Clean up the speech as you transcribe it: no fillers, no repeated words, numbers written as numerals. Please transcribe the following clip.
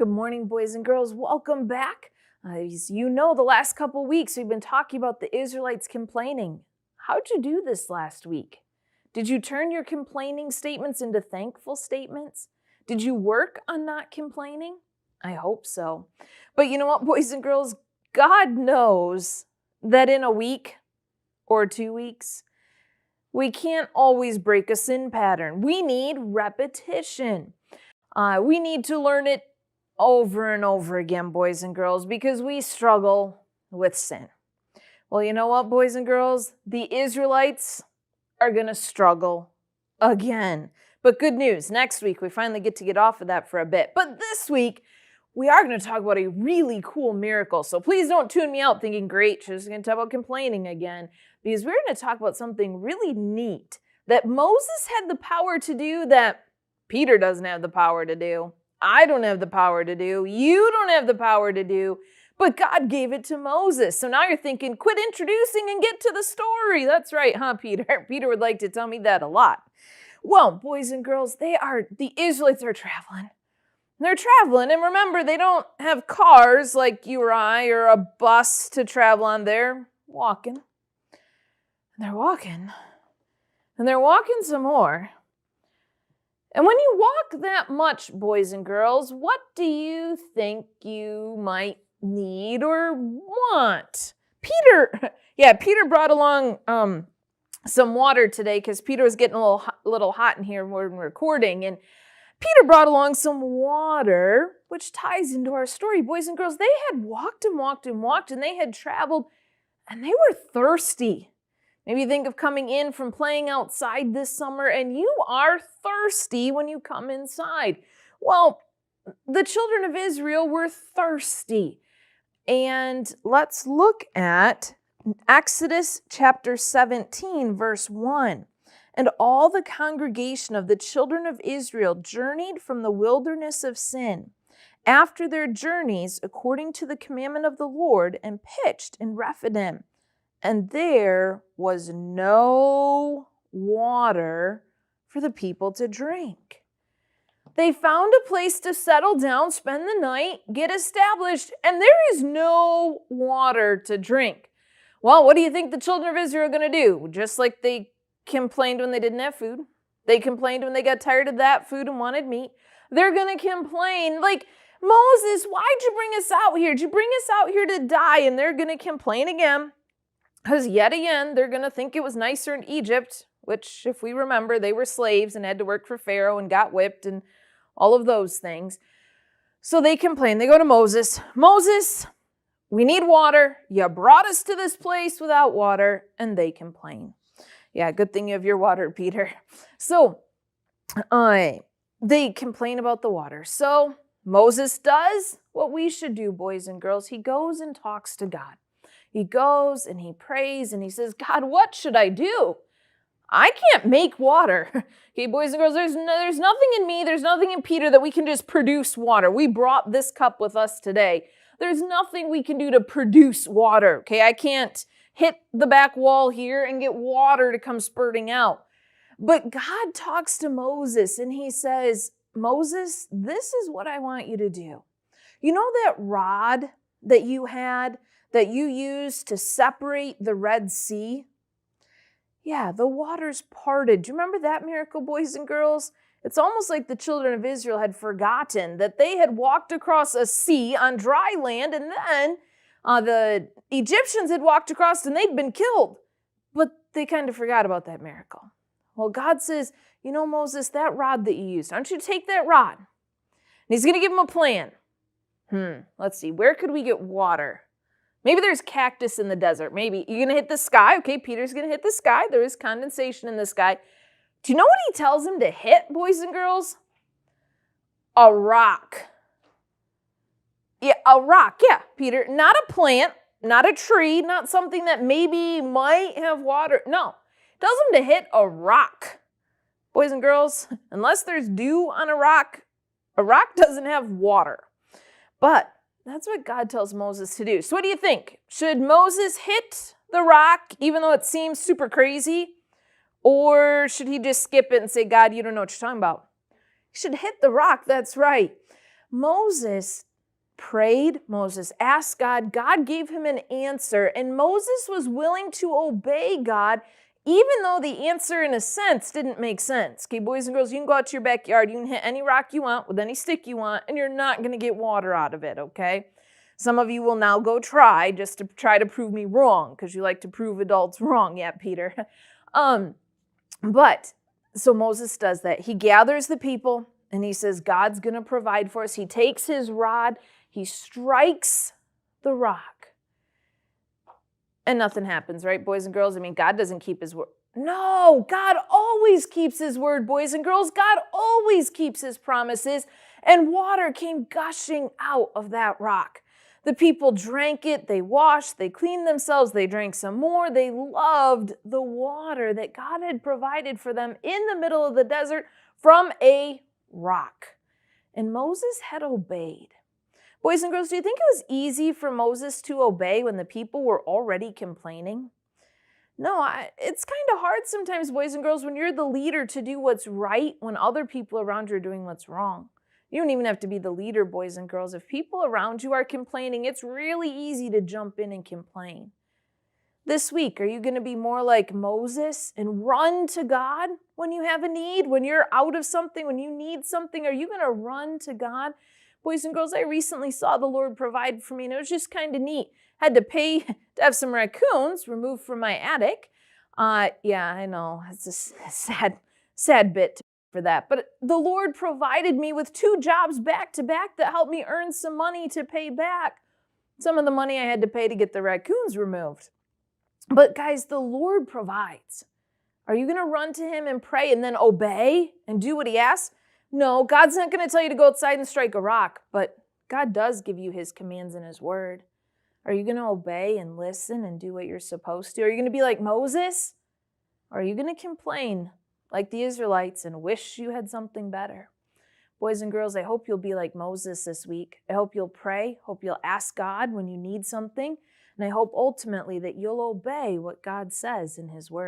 Good morning, boys and girls. Welcome back. As you know, the last couple weeks we've been talking about the Israelites complaining. How'd you do this last week? Did you turn your complaining statements into thankful statements? Did you work on not complaining? I hope so. But you know what, boys and girls? God knows that in a week or 2 weeks, we can't always break a sin pattern. We need repetition. We need to learn it over and over again, boys and girls, because we struggle with sin. Well, you know what, boys and girls? The Israelites are going to struggle again. But good news, next week we finally get off of that for a bit. But this week, we are going to talk about a really cool miracle. So please don't tune me out thinking, great, she's going to talk about complaining again, because we're going to talk about something really neat that Moses had the power to do that Peter doesn't have the power to do. I don't have the power to do. You don't have the power to do. But God gave it to Moses. So now you're thinking, quit introducing and get to the story. That's right, huh, Peter? Peter would like to tell me that a lot. Well, boys and girls, the Israelites are traveling. They're traveling, and remember, they don't have cars like you or I or a bus to travel on. They're walking. And they're walking. And they're walking some more. And when you walk that much, boys and girls, what do you think you might need or want? Peter brought along some water today because Peter was getting a little hot in here when we're recording. And Peter brought along some water, which ties into our story. Boys and girls, they had walked and walked and walked, and they had traveled, and they were thirsty. Maybe think of coming in from playing outside this summer, and you are thirsty when you come inside. Well, the children of Israel were thirsty. And let's look at Exodus chapter 17, verse 1. And all the congregation of the children of Israel journeyed from the wilderness of Sin after their journeys according to the commandment of the Lord, and pitched in Rephidim. And there was no water for the people to drink. They found a place to settle down, spend the night, get established, and there is no water to drink. Well, what do you think the children of Israel are going to do? Just like they complained when they didn't have food. They complained when they got tired of that food and wanted meat. They're going to complain like, Moses, why'd you bring us out here? Did you bring us out here to die? And they're going to complain again. Because yet again, they're going to think it was nicer in Egypt, which, if we remember, they were slaves and had to work for Pharaoh and got whipped and all of those things. So they complain. They go to Moses. Moses, we need water. You brought us to this place without water. And they complain. Yeah, good thing you have your water, Peter. So they complain about the water. So Moses does what we should do, boys and girls. He goes and talks to God. He goes and he prays and he says, God, what should I do? I can't make water. Okay, boys and girls, there's nothing in me, there's nothing in Peter that we can just produce water. We brought this cup with us today. There's nothing we can do to produce water. Okay, I can't hit the back wall here and get water to come spurting out. But God talks to Moses and he says, Moses, this is what I want you to do. You know that rod that you had that you used to separate the Red Sea? Yeah, the waters parted. Do you remember that miracle, boys and girls? It's almost like the children of Israel had forgotten that they had walked across a sea on dry land, and then the Egyptians had walked across and they'd been killed. But they kind of forgot about that miracle. Well, God says, you know, Moses, that rod that you used, I want you to take that rod. And he's going to give him a plan. Let's see, where could we get water? Maybe there's cactus in the desert. Maybe you're going to hit the sky. Okay, Peter's going to hit the sky. There is condensation in the sky. Do you know what he tells him to hit, boys and girls? A rock. Yeah, a rock. Yeah, Peter. Not a plant, not a tree, not something that maybe might have water. No, he tells him to hit a rock. Boys and girls, unless there's dew on a rock doesn't have water. But that's what God tells Moses to do. So what do you think? Should Moses hit the rock, even though it seems super crazy? Or should he just skip it and say, God, you don't know what you're talking about? He should hit the rock, that's right. Moses prayed, Moses asked God, God gave him an answer, and Moses was willing to obey God, even though the answer, in a sense, didn't make sense. Okay, boys and girls, you can go out to your backyard, you can hit any rock you want with any stick you want, and you're not going to get water out of it, okay? Some of you will now go try just to try to prove me wrong, because you like to prove adults wrong. Yeah, Peter. But, so Moses does that. He gathers the people, and he says, God's going to provide for us. He takes his rod, he strikes the rock, and nothing happens, right, boys and girls? I mean, God doesn't keep his word. No, God always keeps his word, boys and girls. God always keeps his promises, and water came gushing out of that rock. The people drank it, they washed, they cleaned themselves, they drank some more. They loved the water that God had provided for them in the middle of the desert from a rock. And Moses had obeyed. Boys and girls, do you think it was easy for Moses to obey when the people were already complaining? No, it's kind of hard sometimes, boys and girls, when you're the leader to do what's right when other people around you are doing what's wrong. You don't even have to be the leader, boys and girls. If people around you are complaining, it's really easy to jump in and complain. This week, are you going to be more like Moses and run to God when you have a need? When you're out of something, when you need something, are you going to run to God? Boys and girls, I recently saw the Lord provide for me, and it was just kind of neat. Had to pay to have some raccoons removed from my attic. Yeah, I know. It's a sad bit for that. But the Lord provided me with 2 jobs back to back that helped me earn some money to pay back some of the money I had to pay to get the raccoons removed. But guys, the Lord provides. Are you going to run to him and pray and then obey and do what he asks? No, God's not going to tell you to go outside and strike a rock, but God does give you his commands in his word. Are you going to obey and listen and do what you're supposed to? Are you going to be like Moses? Or are you going to complain like the Israelites and wish you had something better? Boys and girls, I hope you'll be like Moses this week. I hope you'll pray. Hope you'll ask God when you need something. And I hope ultimately that you'll obey what God says in his word.